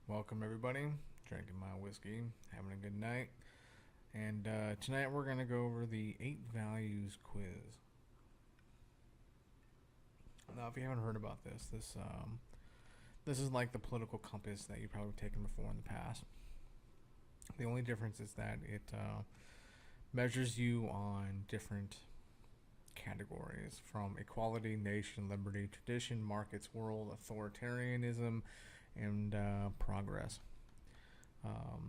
Welcome everybody. Drinking my whiskey, having a good night. And tonight we're gonna go over the 8 values quiz. Now, if you haven't heard about this is like the political compass that you've probably taken before in the past. The only difference is that it measures you on different categories from equality, nation, liberty, tradition, markets, world, authoritarianism, and progress.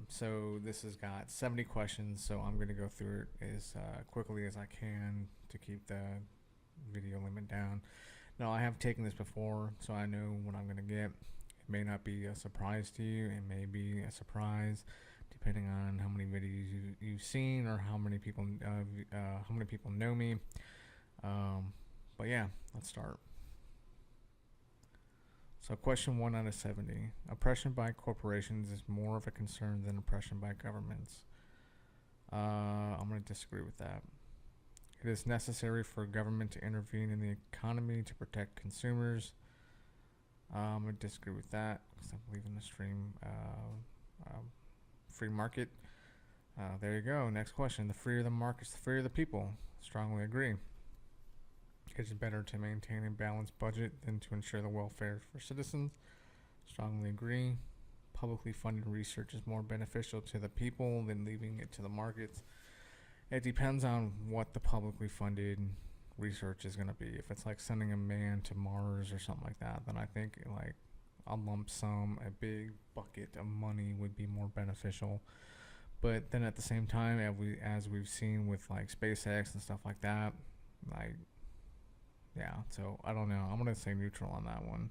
So this has got 70 questions, so I'm going to go through it as quickly as I can to keep the video limit down. Now, I have taken this before, so I know what I'm going to get. It may not be a surprise to you. It may be a surprise depending on how many videos you've seen or how many people know me. But yeah, let's start. So question 1 out of 70. Oppression by corporations is more of a concern than oppression by governments. I'm going to disagree with that. It is necessary for government to intervene in the economy to protect consumers. I'm going to disagree with that because I believe in the free market. There you go. Next question. The freer the markets, the freer the people. Strongly agree. It is better to maintain a balanced budget than to ensure the welfare for citizens. Strongly agree. Publicly funded research is more beneficial to the people than leaving it to the markets. It depends on what the publicly funded research is going to be. If it's like sending a man to Mars or something like that, then I think like a lump sum, a big bucket of money would be more beneficial. But then at the same time, as we've seen with like SpaceX and stuff like that, like, yeah, so I don't know. I'm going to say neutral on that one.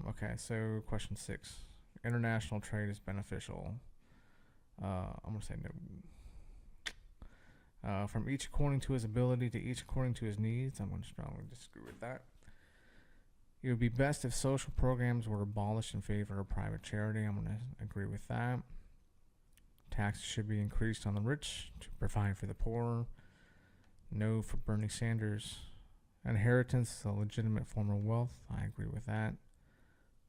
Okay, so question 6. International trade is beneficial. I'm going to say no. From each according to his ability to each according to his needs. I'm going to strongly disagree with that. It would be best if social programs were abolished in favor of private charity. I'm going to agree with that. Taxes should be increased on the rich to provide for the poor. No for Bernie Sanders. Inheritance is a legitimate form of wealth. I agree with that.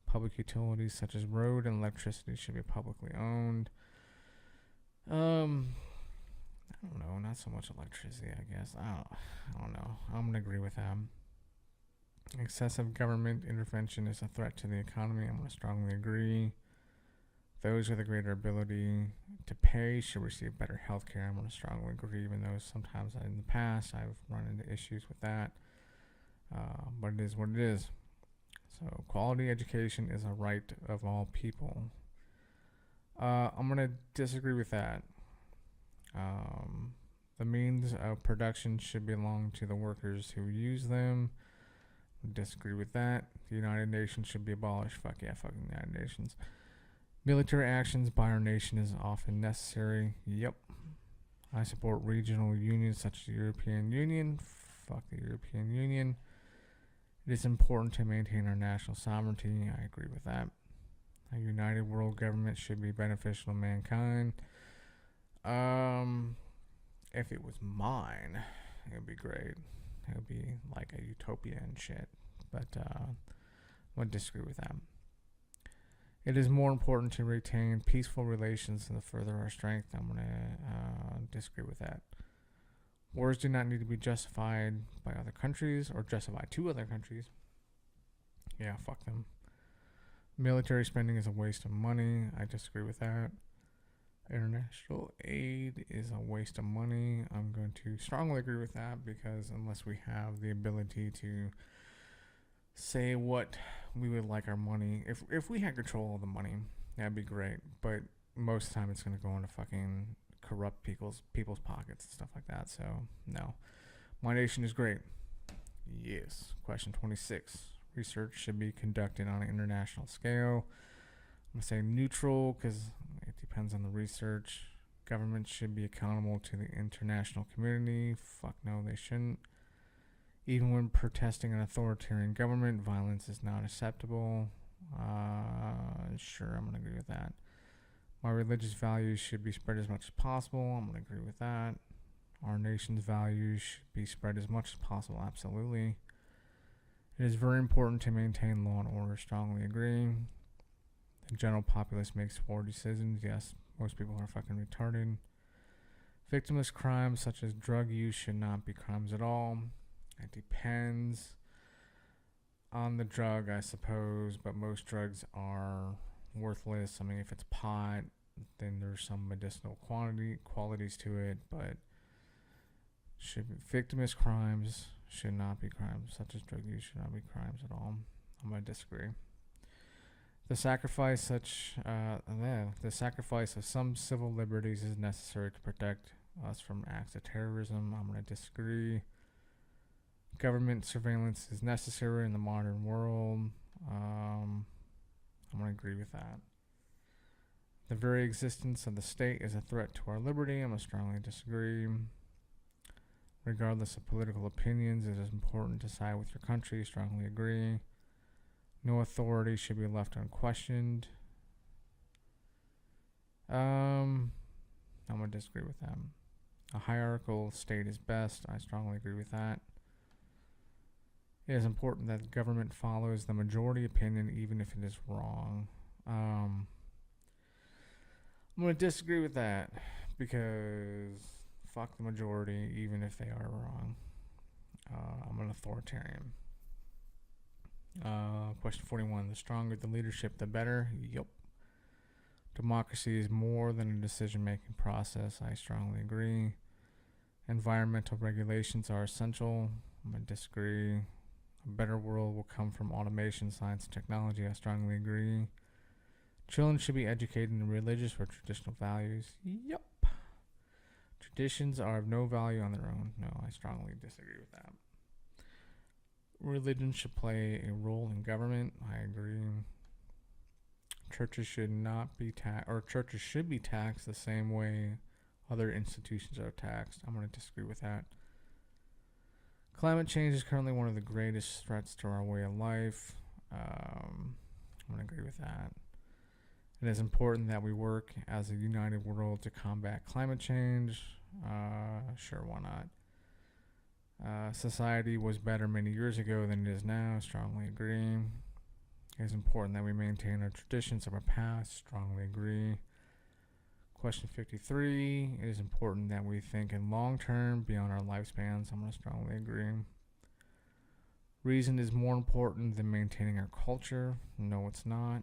Public utilities such as road and electricity should be publicly owned. I don't know. Not so much electricity, I guess. I don't know. I'm going to agree with that. Excessive government intervention is a threat to the economy. I'm going to strongly agree. Those with a greater ability to pay should receive better health care. I'm going to strongly agree, even though sometimes in the past I've run into issues with that. But it is what it is. So quality education is a right of all people. I'm going to disagree with that. The means of production should belong to the workers who use them. Disagree with that. The United Nations should be abolished. Fuck yeah, fucking United Nations. Military actions by our nation is often necessary. Yep. I support regional unions such as the European Union. Fuck the European Union. It is important to maintain our national sovereignty. I agree with that. A united world government should be beneficial to mankind. If it was mine, it would be great. It would be like a utopia and shit. But I would disagree with that. It is more important to retain peaceful relations than to further our strength. I'm going to disagree with that. Wars do not need to be justified by other countries or justified to other countries. Yeah, fuck them. Military spending is a waste of money. I disagree with that. International aid is a waste of money. I'm going to strongly agree with that because unless we have the ability to say what we would like our money, if we had control of the money, that'd be great. But most of the time it's going to go into fucking corrupt people's pockets and stuff like that. So no, my nation is great. Yes. Question 26. Research should be conducted on an international scale. I'm going to say neutral because it depends on the research. Governments should be accountable to the international community. Fuck no, they shouldn't. Even when protesting an authoritarian government, violence is not acceptable. Sure, I'm going to agree with that. My religious values should be spread as much as possible. I'm going to agree with that. Our nation's values should be spread as much as possible. Absolutely. It is very important to maintain law and order. Strongly agree. The general populace makes poor decisions. Yes, most people are fucking retarded. Victimless crimes such as drug use should not be crimes at all. It depends on the drug, I suppose, but most drugs are worthless. I mean, if it's pot, then there's some medicinal qualities to it, but victimless crimes should not be crimes, such as drug use should not be crimes at all. I'm gonna disagree. The sacrifice of some civil liberties is necessary to protect us from acts of terrorism. I'm gonna disagree. Government surveillance is necessary in the modern world. I'm gonna agree with that. The very existence of the state is a threat to our liberty. I'm gonna strongly disagree. Regardless of political opinions, it is important to side with your country. Strongly agree. No authority should be left unquestioned. I'm gonna disagree with them. A hierarchical state is best. I strongly agree with that. It is important that the government follows the majority opinion even if it is wrong. I'm going to disagree with that because fuck the majority even if they are wrong. I'm an authoritarian. Question 41. The stronger the leadership, the better. Yup. Democracy is more than a decision-making process. I strongly agree. Environmental regulations are essential. I'm going to disagree. A better world will come from automation, science, and technology. I strongly agree. Children should be educated in religious or traditional values. Yup. Traditions are of no value on their own. No, I strongly disagree with that. Religion should play a role in government. I agree. Churches should not be churches should be taxed the same way other institutions are taxed. I'm going to disagree with that. Climate change is currently one of the greatest threats to our way of life. I'm going to agree with that. It is important that we work as a united world to combat climate change. Sure, why not? Society was better many years ago than it is now. Strongly agree. It is important that we maintain our traditions of our past. Strongly agree. Question 53. It is important that we think in long term beyond our lifespans. I'm going to strongly agree. Reason is more important than maintaining our culture. No, it's not.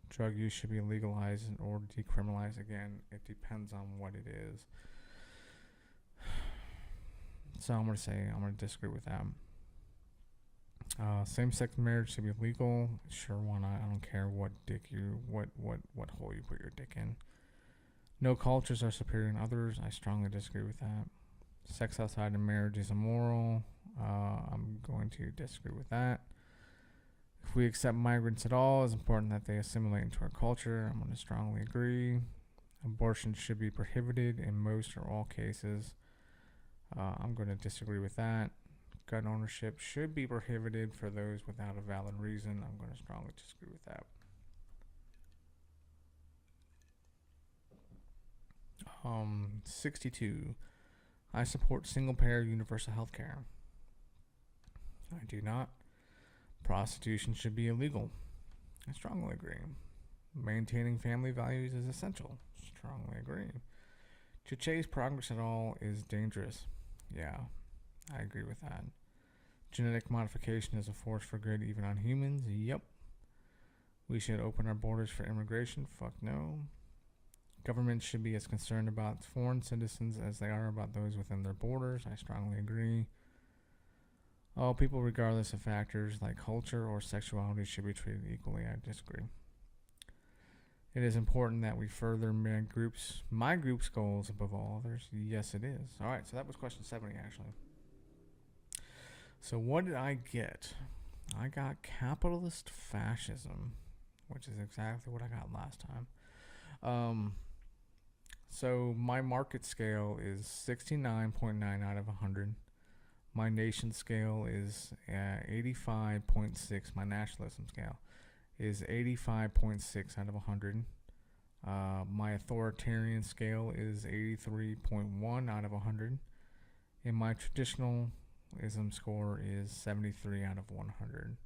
Drug use should be legalized or decriminalized. Again, it depends on what it is. So I'm going to disagree with that. Same-sex marriage should be legal. Sure, why not? I don't care what hole you put your dick in. No cultures are superior than others. I strongly disagree with that. Sex outside of marriage is immoral. I'm going to disagree with that. If we accept migrants at all, it's important that they assimilate into our culture. I'm going to strongly agree. Abortion should be prohibited in most or all cases. I'm going to disagree with that. Gun ownership should be prohibited for those without a valid reason. I'm going to strongly disagree with that. 62. I support single-payer universal health care. I do not. Prostitution should be illegal. I strongly agree. Maintaining family values is essential. Strongly agree. To chase progress at all is dangerous. Yeah, I agree with that. Genetic modification is a force for good even on humans. Yep. We should open our borders for immigration. Fuck no. Governments should be as concerned about foreign citizens as they are about those within their borders. I strongly agree. All people, regardless of factors like culture or sexuality, should be treated equally. I disagree. It is important that we further my group's goals above all others. Yes, it is. All right, so that was question 70, actually. So what did I get? I got capitalist fascism, which is exactly what I got last time. So my market scale is 69.9 out of 100. My nation scale is 85.6. My nationalism scale is 85.6 out of 100. My authoritarian scale is 83.1 out of 100. And my traditionalism score is 73 out of 100.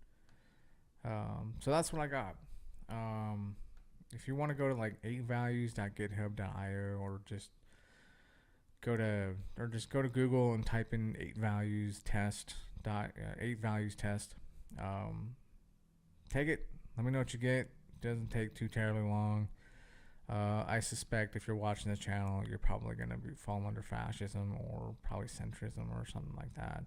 So that's what I got. if you want to go to like 8values.github.io, or just go to Google and type in 8values test 8values test. Take it. Let me know what you get. It doesn't take too terribly long. I suspect if you're watching this channel, you're probably going to be falling under fascism or probably centrism or something like that.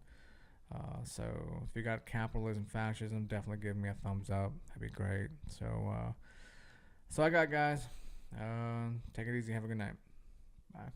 So if you got capitalism, fascism, definitely give me a thumbs up. That'd be great. So I got, guys. Take it easy. Have a good night. Bye.